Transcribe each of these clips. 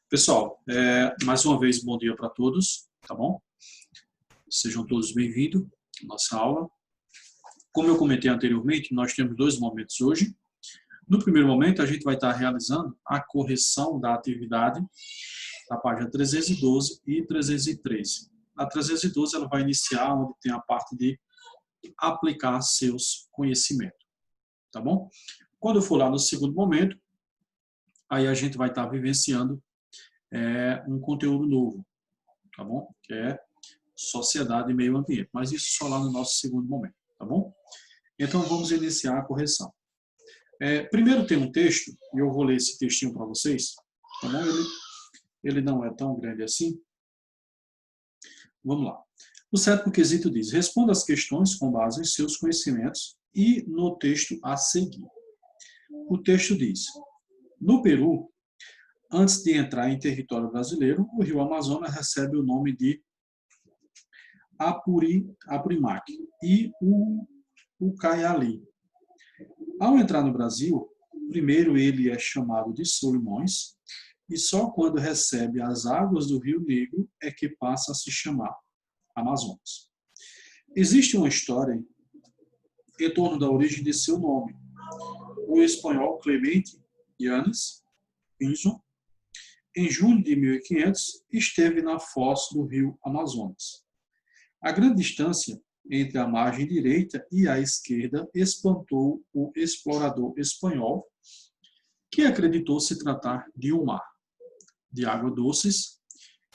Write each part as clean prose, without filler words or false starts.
Pessoal, mais uma vez, bom dia para todos, tá bom? Sejam todos bem-vindos à nossa aula. Como eu comentei anteriormente, nós temos dois momentos hoje. No primeiro momento, a gente vai estar realizando a correção da atividade da página 312 e 313. Na 312, ela vai iniciar onde tem a parte de aplicar seus conhecimentos, tá bom? Quando eu for lá no segundo momento, aí a gente vai estar vivenciando um conteúdo novo, tá bom? Que é sociedade e meio ambiente, mas isso só lá no nosso segundo momento, tá bom? Então vamos iniciar a correção. Primeiro tem um texto, e eu vou ler esse textinho para vocês, tá bom? Ele não é tão grande assim. Vamos lá. O sétimo quesito diz: responda as questões com base em seus conhecimentos e no texto a seguir. O texto diz: no Peru, antes de entrar em território brasileiro, o rio Amazonas recebe o nome de Apurimac e Ucayali. Ao entrar no Brasil, primeiro ele é chamado de Solimões, e só quando recebe as águas do Rio Negro é que passa a se chamar Amazonas. Existe uma história em torno da origem de seu nome. O espanhol Clemente Yanes Pinzon, em junho de 1500, esteve na foz do rio Amazonas. A grande distância entre a margem direita e a esquerda espantou o explorador espanhol, que acreditou se tratar de um mar de águas doces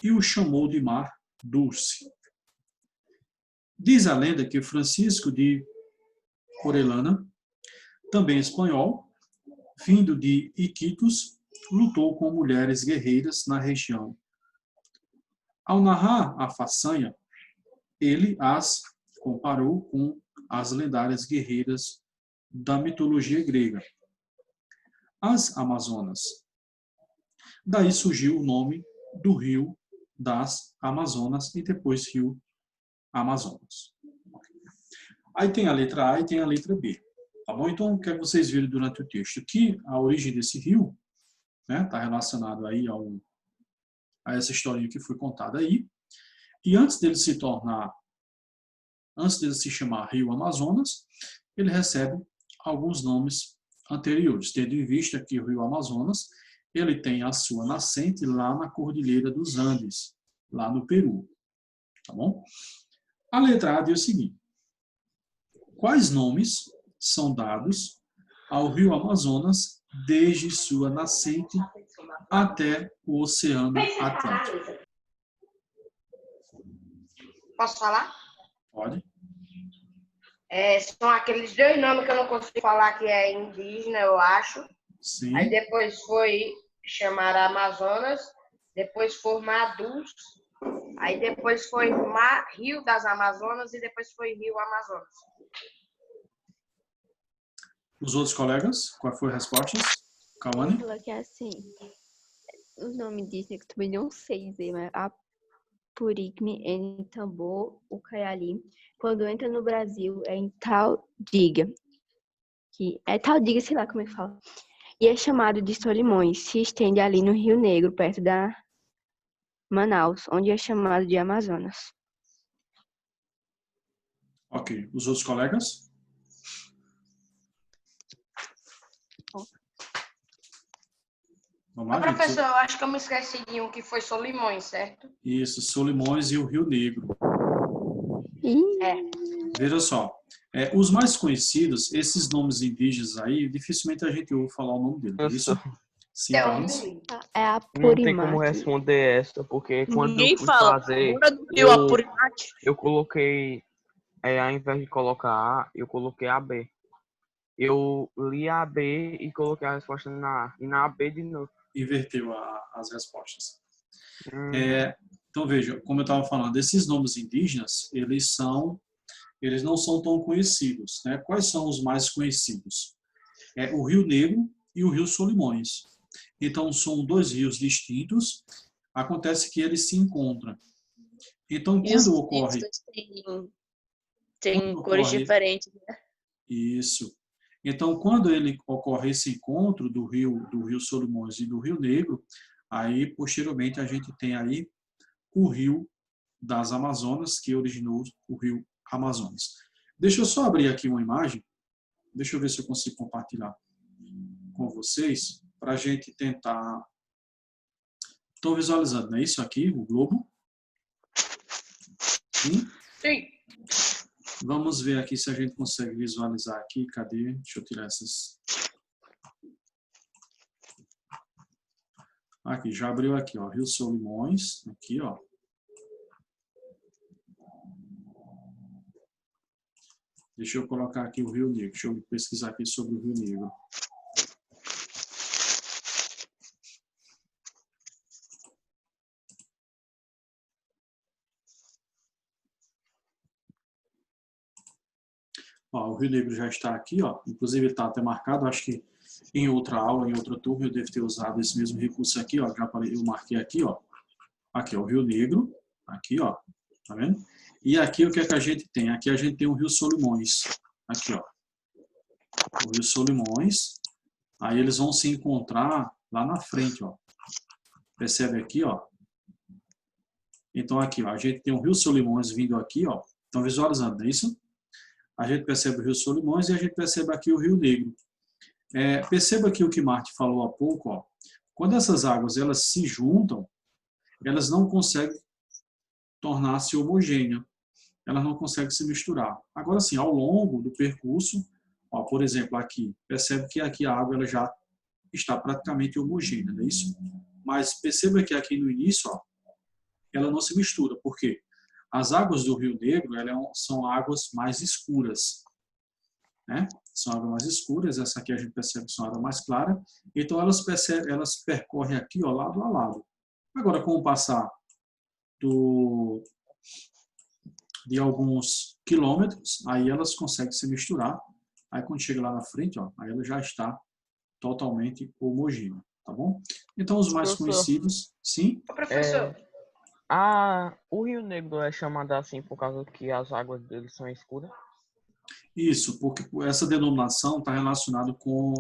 e o chamou de Mar Dulce. Diz a lenda que Francisco de Orellana, também espanhol, vindo de Iquitos, lutou com mulheres guerreiras na região. Ao narrar a façanha, ele as comparou com as lendárias guerreiras da mitologia grega, as Amazonas. Daí surgiu o nome do rio das Amazonas e depois rio Amazonas. Aí tem a letra A e tem a letra B. Tá bom? Então, o que vocês viram durante o texto? Que a origem desse rio está relacionado aí a essa historinha que foi contada aí. E antes dele se chamar Rio Amazonas, ele recebe alguns nomes anteriores, tendo em vista que o Rio Amazonas ele tem a sua nascente lá na Cordilheira dos Andes, lá no Peru. Tá bom? A letra A diz o seguinte: quais nomes são dados ao Rio Amazonas desde sua nascente até o Oceano Atlântico? Posso falar? Pode. São aqueles dois nomes que eu não consigo falar, que é indígena, eu acho. Sim. Aí depois foi chamar Amazonas, depois foi Mar Dulce, aí depois foi Rio das Amazonas e depois foi Rio Amazonas. Os outros colegas, qual foi a resposta? Cauane? Falou que é assim, o nome disso que também não sei dizer, mas Apurigme, em Tambor, Ucayali. Quando entra no Brasil é em Taldiga, que é Taldiga, sei lá como é que fala. E é chamado de Solimões, se estende ali no Rio Negro, perto da Manaus, onde é chamado de Amazonas. Ok. Os outros colegas? Vamos lá, gente? Professor, eu acho que eu me esqueci de um que foi Solimões, certo? Isso, Solimões e o Rio Negro. Veja só, os mais conhecidos, esses nomes indígenas aí, dificilmente a gente ouve falar o nome deles. Isso? Sim, Carlos? É Não tem como Apurimac. responder essa, porque quando Ninguém eu fui fala. fazer, Bora do Rio Apurimac. eu coloquei, ao invés de colocar A, eu coloquei AB. Eu li a B e coloquei a resposta na A, e na AB de novo. Inverteu as respostas. Então, veja, como eu estava falando, esses nomes indígenas, eles não são tão conhecidos, né? Quais são os mais conhecidos? O Rio Negro e o Rio Solimões. Então, são dois rios distintos, acontece que eles se encontram. Então, quando ocorre... Tem cores diferentes, né? Isso. Então, quando ocorre esse encontro do rio Solimões e do Rio Negro, Aí, posteriormente, a gente tem aí o rio das Amazonas, que originou o rio Amazonas. Deixa eu só abrir aqui uma imagem. Deixa eu ver se eu consigo compartilhar com vocês, para a gente tentar... Estão visualizando, não é isso aqui, o globo? Sim? Sim. Vamos ver aqui se a gente consegue visualizar aqui. Cadê? Deixa eu tirar essas... Aqui, já abriu aqui, ó, Rio Solimões, aqui, ó. Deixa eu colocar aqui o Rio Negro. Deixa eu pesquisar aqui sobre o Rio Negro. Ó, o Rio Negro já está aqui, ó. Inclusive ele está até marcado. Acho que em outra aula, em outra turma, eu devo ter usado esse mesmo recurso aqui, ó. Eu marquei aqui, ó. Aqui, ó, o Rio Negro. Aqui, ó. Tá vendo? E aqui o que é que a gente tem? Aqui a gente tem o Rio Solimões. Aqui, ó. O Rio Solimões. Aí eles vão se encontrar lá na frente, ó. Percebe aqui, ó. Então aqui, ó, a gente tem o Rio Solimões vindo aqui, ó. Estão visualizando, não é isso? A gente percebe o Rio Solimões e a gente percebe aqui o Rio Negro. Perceba aqui o que Marte falou há pouco, ó. Quando essas águas elas se juntam, elas não conseguem tornar-se homogêneas. Elas não conseguem se misturar. Agora sim, ao longo do percurso, ó, por exemplo, aqui, percebe que aqui a água ela já está praticamente homogênea, não é isso? Mas perceba que aqui no início, ó, ela não se mistura. Por quê? As águas do Rio Negro são águas mais escuras. Né? São águas mais escuras. Essa aqui a gente percebe que são águas mais claras. Então, elas percorrem aqui, ó, lado a lado. Agora, com o passar de alguns quilômetros, aí elas conseguem se misturar. Aí, quando chega lá na frente, ó, aí ela já está totalmente homogênea. Tá bom? Então, os mais conhecidos, sim? Ô, professor, O Rio Negro é chamado assim por causa que as águas dele são escuras? Isso, porque essa denominação está relacionada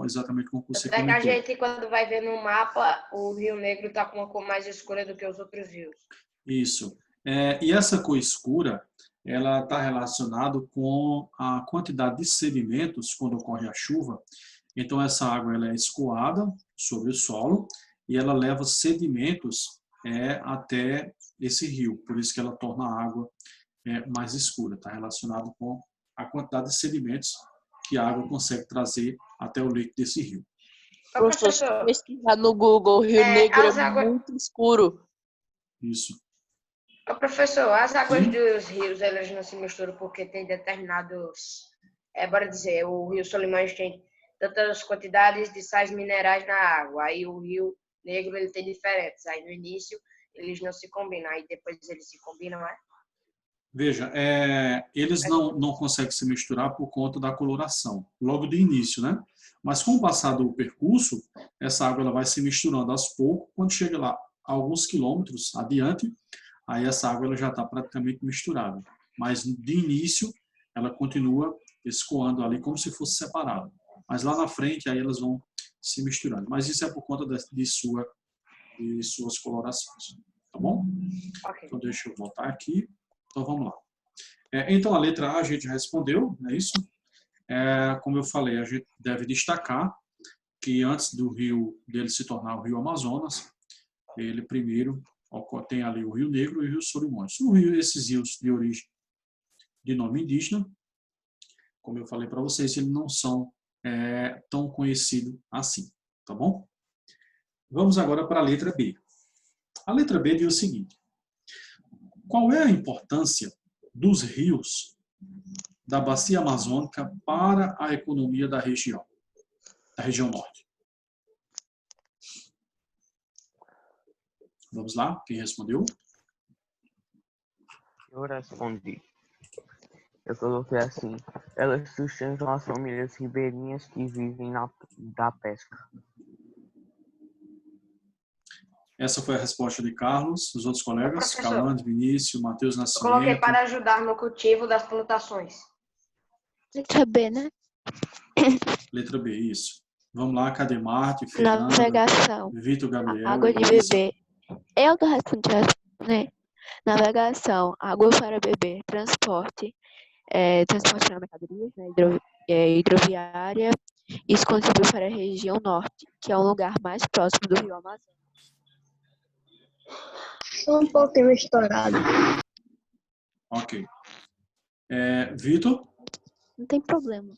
exatamente com o que você até que a comentou. gente, quando vai ver no mapa, o Rio Negro está com uma cor mais escura do que os outros rios. Isso. E essa cor escura, ela está relacionada com a quantidade de sedimentos quando ocorre a chuva. Então, essa água ela é escoada sobre o solo e ela leva sedimentos até esse rio. Por isso que ela torna a água mais escura. Está relacionado com a quantidade de sedimentos que a água consegue trazer até o leito desse rio. Ô, Professor, se professor, pesquisar no Google, o Rio Negro as águas... muito escuro. Isso. Ô, professor, as águas Sim. dos rios, elas não se misturam porque tem determinados... bora dizer, o Rio Solimões tem tantas quantidades de sais minerais na água. Aí o Rio Negro ele tem diferentes. Aí no início eles não se combinam. Aí depois eles se combinam, Veja, eles não conseguem se misturar por conta da coloração, logo de início, né? Mas com o passar do percurso, essa água ela vai se misturando aos poucos. Quando chega lá alguns quilômetros adiante, aí essa água ela já está praticamente misturada. Mas de início, ela continua escoando ali como se fosse separada. Mas lá na frente, aí elas vão se misturando. Mas isso é por conta de suas colorações. Tá bom? Ok. Então, deixa eu voltar aqui. Então, vamos lá. Então, a letra A a gente respondeu, não é isso? Como eu falei, a gente deve destacar que antes do rio dele se tornar o Rio Amazonas, ele primeiro tem ali o Rio Negro e o Rio Solimões. Esses rios de origem de nome indígena, como eu falei para vocês, eles não são tão conhecidos assim, tá bom? Vamos agora para a letra B. A letra B diz o seguinte: qual é a importância dos rios da bacia amazônica para a economia da região norte? Vamos lá, quem respondeu? Eu respondi. Eu coloquei assim: elas sustentam as famílias ribeirinhas que vivem da pesca. Essa foi a resposta de Carlos. Os outros colegas, Professor, Calande, Vinícius, Matheus eu coloquei Nascimento. para ajudar no cultivo das plantações. Letra B, né? Letra B, isso. Vamos lá, cadê Marte, Fernanda, Navegação. Vitor Gabriel, Água de Elisa? beber. Eu tô respondendo, né? Navegação, água para beber, transporte, transporte de mercadorias, né? Hidroviária. Isso contribui para a região norte, que é o lugar mais próximo do rio Amazonas. Um pouquinho estourado. Ok. Vitor? Não tem problema.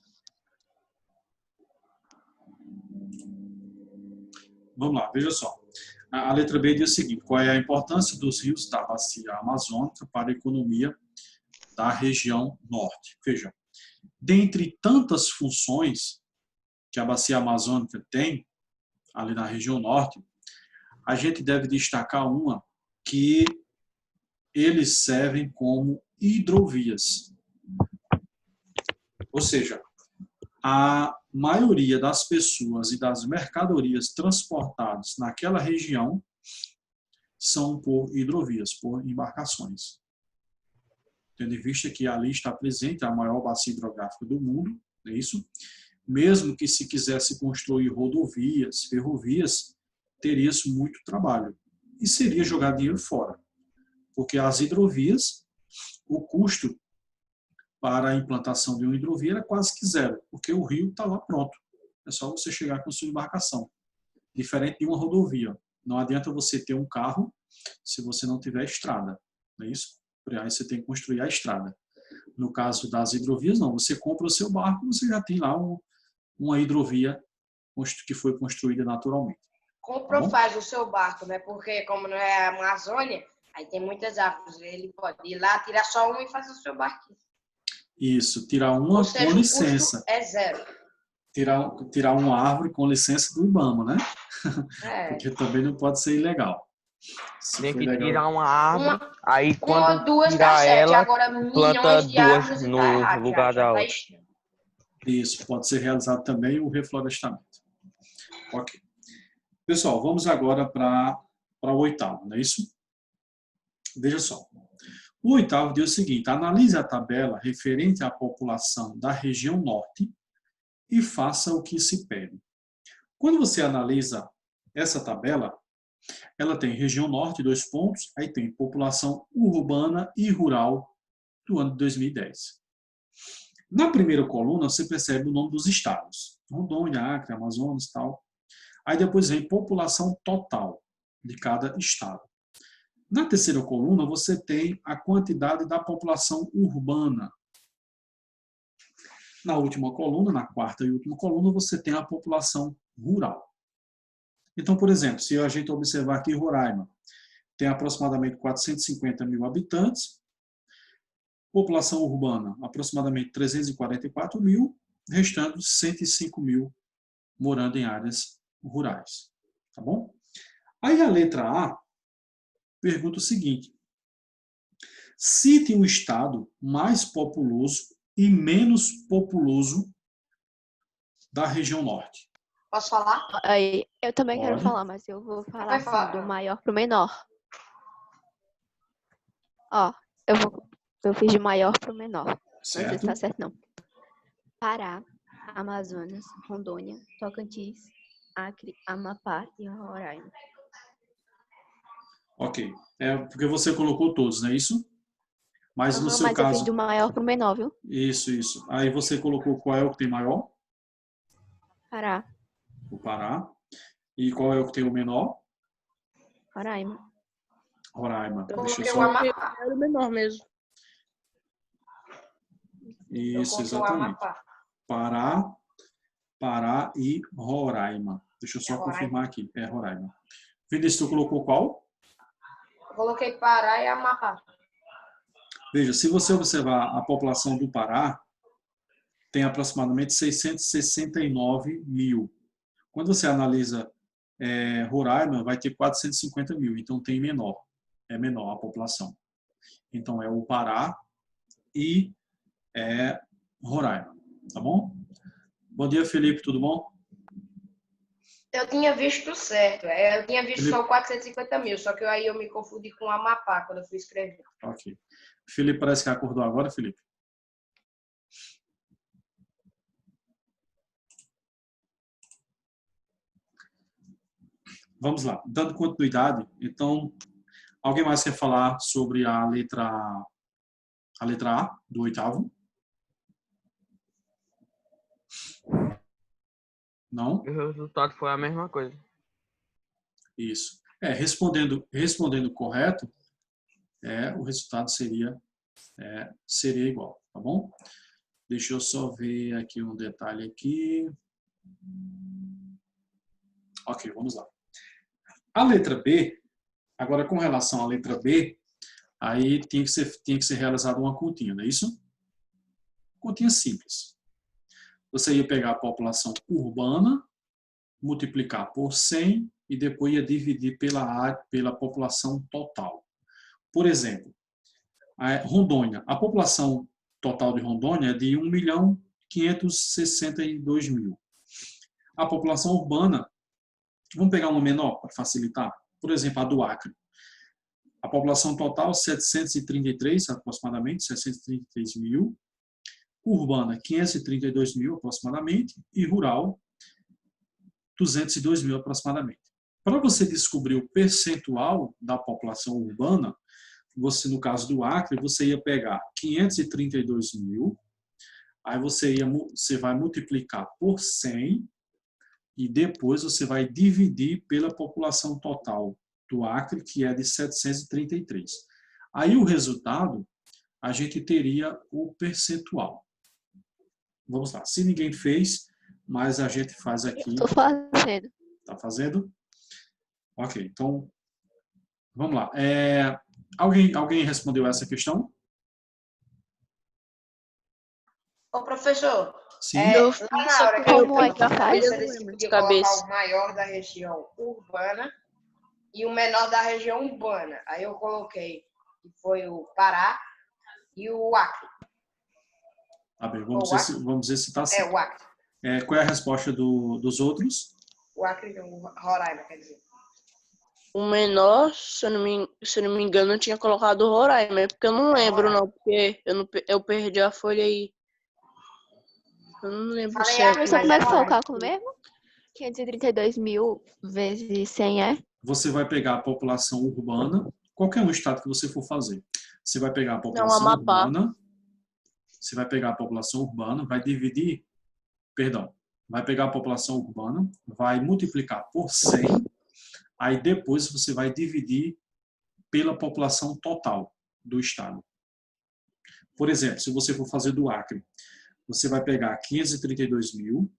Vamos lá, veja só. A letra B diz o seguinte: qual é a importância dos rios da bacia amazônica para a economia da região norte? Veja, dentre tantas funções que a bacia amazônica tem ali na região norte, a gente deve destacar uma que eles servem como hidrovias. Ou seja, a maioria das pessoas e das mercadorias transportadas naquela região são por hidrovias, por embarcações. Tendo em vista que ali está presente a maior bacia hidrográfica do mundo, é isso? Mesmo que se quisesse construir rodovias, ferrovias, teria-se muito trabalho. E seria jogar dinheiro fora. Porque as hidrovias, o custo para a implantação de uma hidrovia era quase que zero, porque o rio está lá pronto. É só você chegar com sua embarcação. Diferente de uma rodovia. Não adianta você ter um carro se você não tiver estrada. Não é isso? Por aí você tem que construir a estrada. No caso das hidrovias, não. Você compra o seu barco, você já tem lá uma hidrovia que foi construída naturalmente. Compra ou faz o seu barco, né? Porque como não é a Amazônia, aí tem muitas árvores. Ele pode ir lá, tirar só uma e fazer o seu barquinho. Isso, tirar uma Ou seja, com o licença. custo é zero. Tirar uma árvore com licença do IBAMA, né? É. Porque também não pode ser ilegal. Se Tem for que ilegal, tirar uma árvore, aí Uma quando ou duas tá tirar certo. ela, Agora planta milhões de duas árvores no tá errado. lugar Já da tá outra. estranho. isso pode ser realizado também o reflorestamento. Ok. Pessoal, vamos agora para o oitavo, não é isso? Veja só. O oitavo diz o seguinte: analise a tabela referente à população da região norte e faça o que se pede. Quando você analisa essa tabela, ela tem região norte, 2 pontos, aí tem população urbana e rural do ano de 2010. Na primeira coluna, você percebe o nome dos estados: Rondônia, Acre, Amazonas e tal. Aí depois vem população total de cada estado. Na terceira coluna, você tem a quantidade da população urbana. Na última coluna, na quarta e última coluna, você tem a população rural. Então, por exemplo, se a gente observar aqui Roraima, tem aproximadamente 450 mil habitantes, população urbana, aproximadamente 344 mil, restando 105 mil morando em áreas rurais. Tá bom? Aí a letra A pergunta o seguinte: cite o estado mais populoso e menos populoso da região norte. Posso falar? Aí, eu também quero Pode. falar, mas eu vou falar Vai falar. assim, do maior pro menor. Ó, eu fiz de maior pro menor. Não sei se Certo? tá certo, não. Pará, Amazonas, Rondônia, Tocantins, Acre, Amapá e Roraima. Ok. É porque você colocou todos, não é isso? Mas no seu Mas eu fiz caso... do maior pro menor, viu? Isso. Aí você colocou qual é o que tem maior? Pará, O Pará. E qual é o que tem o menor? Roraima. Roraima. Eu Deixa eu coloquei o só... Amapá. Era o menor mesmo. Eu Isso, coloquei o exatamente. Amapá. Pará e Roraima. Deixa eu só Roraima. confirmar aqui. É Roraima. Vinícius, tu colocou qual? Eu coloquei Pará e Amapá. Veja, se você observar a população do Pará, tem aproximadamente 669 mil. Quando você analisa Roraima, vai ter 450 mil, então tem menor. É menor a população. Então é o Pará e Roraima. Tá bom? Bom dia, Felipe, tudo bom? Eu tinha visto certo. Eu tinha visto Felipe. só 450 mil, só que aí eu me confundi com o Amapá quando eu fui escrever. Ok. Felipe parece que acordou agora, Felipe. vamos lá. Dando continuidade, então, alguém mais quer falar sobre a letra A do oitavo? Não? O resultado foi a mesma coisa. Isso. Respondendo correto, o resultado seria igual, tá bom? Deixa eu só ver aqui um detalhe aqui. Ok, vamos lá. A letra B, agora com relação à letra B, aí tinha que ser realizada uma continha, não é isso? Continha simples. Você ia pegar a população urbana, multiplicar por 100 e depois ia dividir pela população total. Por exemplo, Rondônia. A população total de Rondônia é de 1.562.000. A população urbana, vamos pegar uma menor para facilitar. Por exemplo, a do Acre. A população total, 733, aproximadamente, 733 mil. Urbana, 532 mil, aproximadamente. E rural, 202 mil, aproximadamente. Para você descobrir o percentual da população urbana, você, no caso do Acre, você ia pegar 532 mil, aí você vai multiplicar por 100 e depois você vai dividir pela população total do Acre, que é de 733. Aí o resultado, a gente teria o percentual. Vamos lá, se ninguém fez, mas a gente faz aqui. Estou fazendo. Está fazendo? Ok, então, vamos lá. Alguém respondeu essa questão? Ô, professor, Sim. lá na hora que Como eu é que faz? cabeça, eles podiam colocar o maior da região urbana e o menor da região urbana. Aí eu coloquei, que foi o Pará e o Acre. Tá bem, vamos ver se está certo. O Acre. Qual é a resposta dos outros? O Acre e o Roraima, quer dizer. O menor, se eu não me engano, eu tinha colocado Roraima, porque eu não lembro, não, porque eu perdi a folha aí. Eu não lembro Falei certo. Acre, Só como é que foi o Roraima. cálculo mesmo? 532 mil vezes 100 é? Você vai pegar a população urbana, qualquer um estado que você for fazer. Você vai pegar a população Amapá. urbana, você vai pegar a população urbana, vai pegar a população urbana, vai multiplicar por 100, aí depois você vai dividir pela população total do estado. Por exemplo, se você for fazer do Acre, você vai pegar 532 mil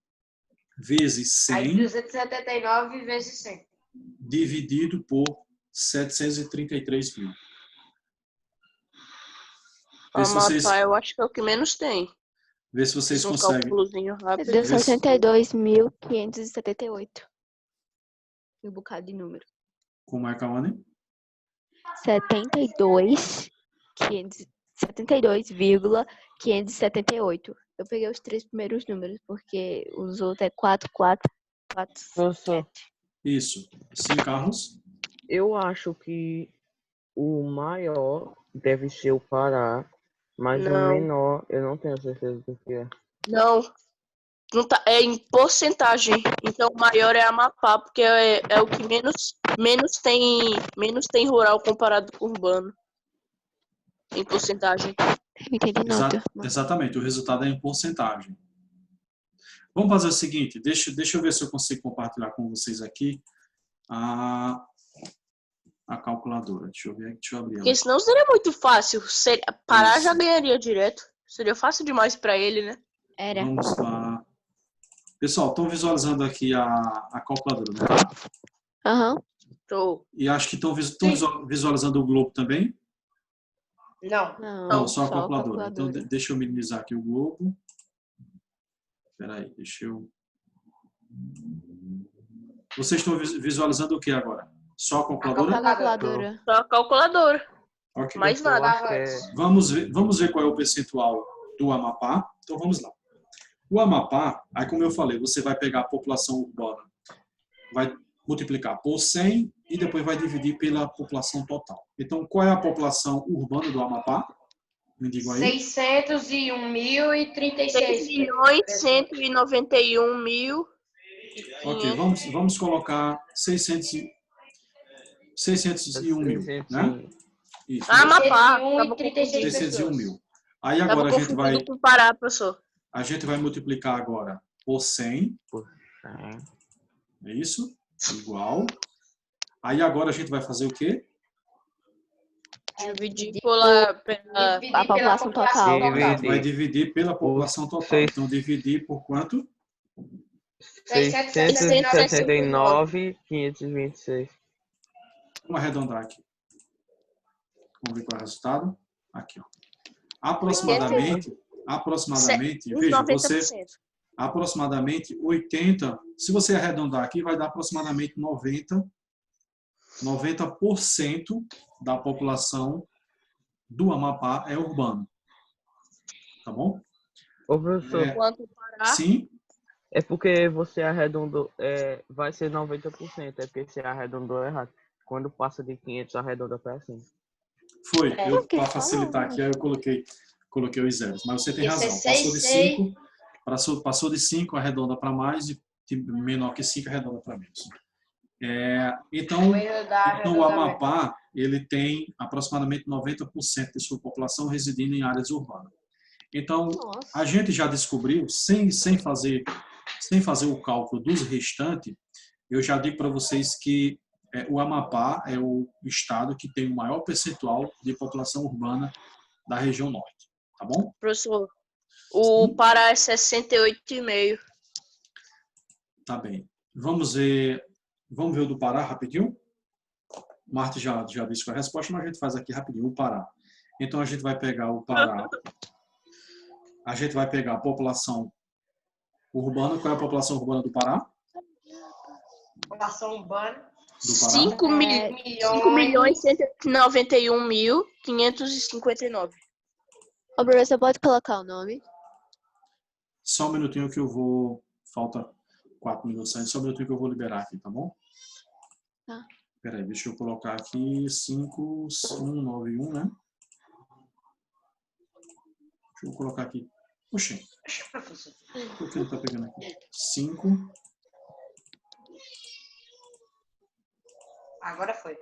vezes 100 Aí 279 vezes 100. dividido por 733 mil. Amapá, eu acho que é o que menos tem. Vê se vocês Fiz um conseguem. cálculozinho rápido. Deu 62.578. E um bocado de número. Como é, Kawane? 72,578. Eu peguei os 3 primeiros números, porque os outros é 4, 4, 4, Professor, Isso. Sim, Carlos? eu acho que o maior deve ser o Pará, mas o Não. menor eu não tenho certeza do que é. Não tá, é em porcentagem. Então o maior é Amapá, porque é o que menos tem rural comparado com urbano. Em porcentagem. Não entendi nada. Exatamente, o resultado é em porcentagem. Vamos fazer o seguinte, deixa eu ver se eu consigo compartilhar com vocês aqui a calculadora. Deixa eu ver aqui, deixa eu abrir ela. Porque senão seria muito fácil. Pará já ganharia direto. Seria fácil demais pra ele, né? Era. Vamos lá. Pessoal, estão visualizando aqui a calculadora, não tá? Aham. Tô. E acho que estão visualizando o globo também? Não. Não, só a calculadora. Então, deixa eu minimizar aqui o globo. Espera aí, deixa eu... Vocês estão visualizando o que agora? Só a calculadora? A calculadora. Só a calculadora. Ok. Mais Eu nada. acho que é... Vamos ver qual é o percentual do Amapá. Então, vamos lá. O Amapá, aí como eu falei, você vai pegar a população urbana, vai multiplicar por 100 e depois vai dividir pela população total. Então, qual é a população urbana do Amapá? Me diga aí. 601.036. 6.191.000. Ok, vamos colocar 601 601 mil, né? Isso. Amapá. 601 mil. Aí Tava agora a gente vai... confundindo com Pará, professor. A gente vai multiplicar agora por 100. Por 100. É isso? Igual. Aí agora a gente vai fazer o quê? Dividir pela A população total. Vai dividir pela população total. Então, dividir por quanto? 669.526. Vamos arredondar aqui. Vamos ver qual é o resultado. Aqui, ó. Aproximadamente, veja, você... 90%. Aproximadamente 80, se você arredondar aqui, vai dar aproximadamente 90% da população do Amapá é urbano. Tá bom? Ô, professor, Quanto Pará? Sim, é porque você arredondou, vai ser 90%, é porque você arredondou errado. Quando passa de 500, arredonda para cima. foi. Para facilitar aqui, aí eu coloquei os zeros. Mas você tem razão. Passou de 5, arredonda para mais, e menor que 5, arredonda para menos. Então, o Amapá, ele tem aproximadamente 90% de sua população residindo em áreas urbanas. Então, a gente já descobriu, sem fazer o cálculo dos restantes, eu já digo para vocês que o Amapá é o estado que tem o maior percentual de população urbana da região norte. Tá bom? Professor, o Pará é 68,5. Tá bem. Vamos ver o do Pará rapidinho? Marta já disse qual é a resposta, mas a gente faz aqui rapidinho. O Pará. Então, a gente vai pegar o Pará. A gente vai pegar a população urbana. Qual é a população urbana do Pará? População urbana. Do Pará? 5.191.559. Ô, professor, pode colocar o nome? Só um minutinho que eu vou... Falta 4 minutos ainda. Só um minutinho que eu vou liberar aqui, tá bom? Tá. Espera aí, deixa eu colocar aqui 5.191, né? Deixa eu colocar aqui. Puxa, por que ele tá pegando aqui? 5. Agora foi.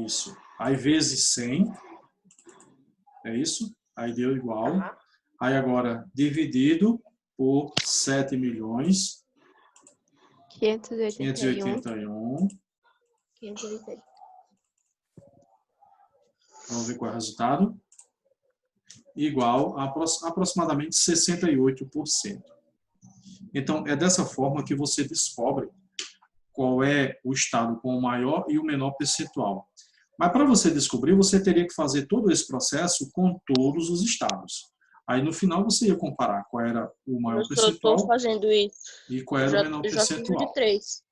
Isso. Aí vezes 100. É isso? Aí deu igual. Uhum. Aí agora dividido por 7 milhões 581. 580. Vamos ver qual é o resultado. Igual a aproximadamente 68%. Então, é dessa forma que você descobre qual é o estado com o maior e o menor percentual. Mas para você descobrir, você teria que fazer todo esse processo com todos os estados. Aí no final você ia comparar qual era o maior Eu percentual estou fazendo isso. e qual era o menor Eu já fiz percentual. de 3.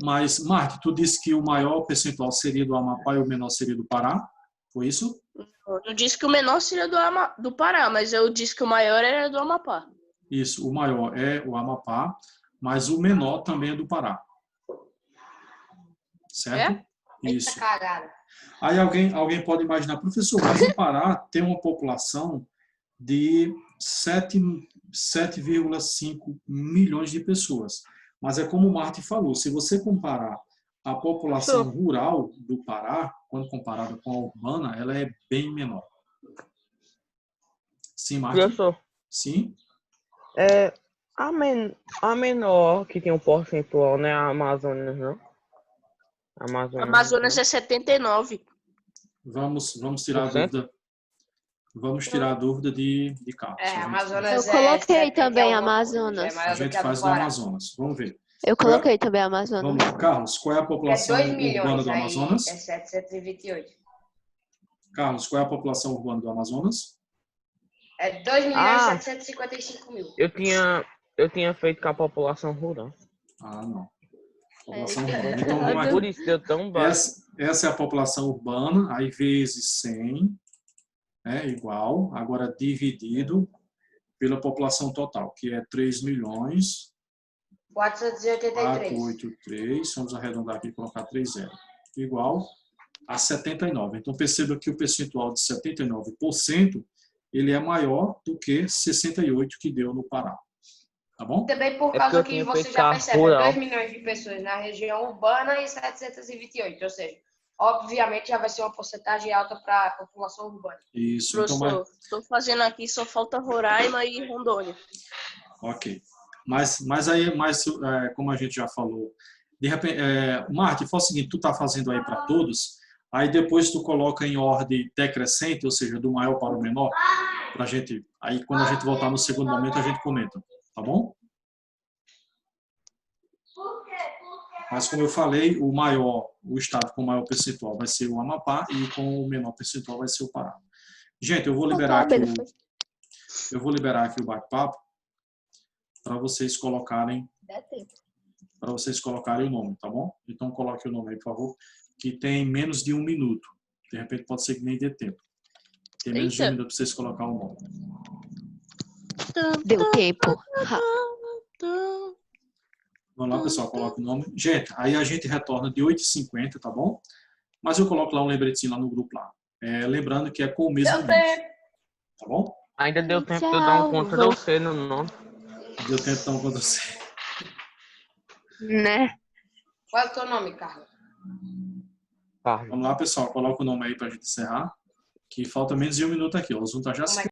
Mas, Mark, tu disse que o maior percentual seria do Amapá e o menor seria do Pará? Foi isso? Eu não disse que o menor seria do Pará, mas eu disse que o maior era do Amapá. Isso, o maior é o Amapá, mas o menor também é do Pará. Certo? Isso. Eita cagada. Aí alguém pode imaginar, professor, mas o Pará tem uma população de 7,5 milhões de pessoas. Mas é como o Martin falou, se você comparar a população rural do Pará, quando comparada com a urbana, ela é bem menor. Sim, Martin? Professor, Sim? a menor que tem um percentual, né? A Amazonas, não? Amazonas é 79. Vamos tirar a dúvida. Vamos tirar a dúvida de Carlos. Amazonas Eu coloquei é também 70 Amazonas. A gente faz do Amazonas. Vamos ver. Eu coloquei também Amazonas. Vamos lá. Carlos, qual é a população 2 milhões, urbana do aí Amazonas? é 728. Carlos, qual é a população urbana do Amazonas? É 2.755.000. Eu tinha feito com a população rural. Ah, não. População urbana. Então, vamos Por aqui. isso deu tão baixo. Essa é a população urbana, aí vezes 100, igual, agora dividido pela população total, que é 3 milhões 483. 483, vamos arredondar aqui e colocar 3 zeros, igual a 79. Então, perceba que o percentual de 79%, ele é maior do que 68% que deu no Pará. Tá bom? Também por É porque causa eu que tinha você já pensado percebe, rural. 2 milhões de pessoas na região urbana e 728. Ou seja, obviamente já vai ser uma porcentagem alta para a população urbana. Isso. Então, mas, Professor, tô fazendo aqui, só falta Roraima e Rondônia. ok. Mas aí, como a gente já falou, de repente, Marta, faz o seguinte, tu tá fazendo aí para todos, aí depois tu coloca em ordem decrescente, ou seja, do maior para o menor, pra gente, aí quando a gente voltar no segundo momento a gente comenta, tá bom? Mas como eu falei, o estado com o maior percentual vai ser o Amapá e com o menor percentual vai ser o Pará. Gente, eu vou liberar aqui o bate-papo para vocês colocarem o nome, tá bom? Então coloque o nome aí, por favor, que tem menos de 1 minuto. De repente pode ser que nem dê tempo. Tem menos de 1 Eita. minuto para vocês colocar o nome. Deu tempo. Vamos lá, pessoal, coloque o nome. Gente, aí a gente retorna de 8h50, tá bom? Mas eu coloco lá um lembretinho lá no grupo lá. Lembrando que é com o mesmo link, tá bom? Ainda deu tempo de eu dar um Tchau. Ctrl+C no nome. Deu tempo então quando você... Né? Qual é o teu nome, Carlos? Carlos. Vamos lá, pessoal, coloca o nome aí pra gente encerrar. Que falta menos de 1 minuto aqui, ó. O Zoom tá já se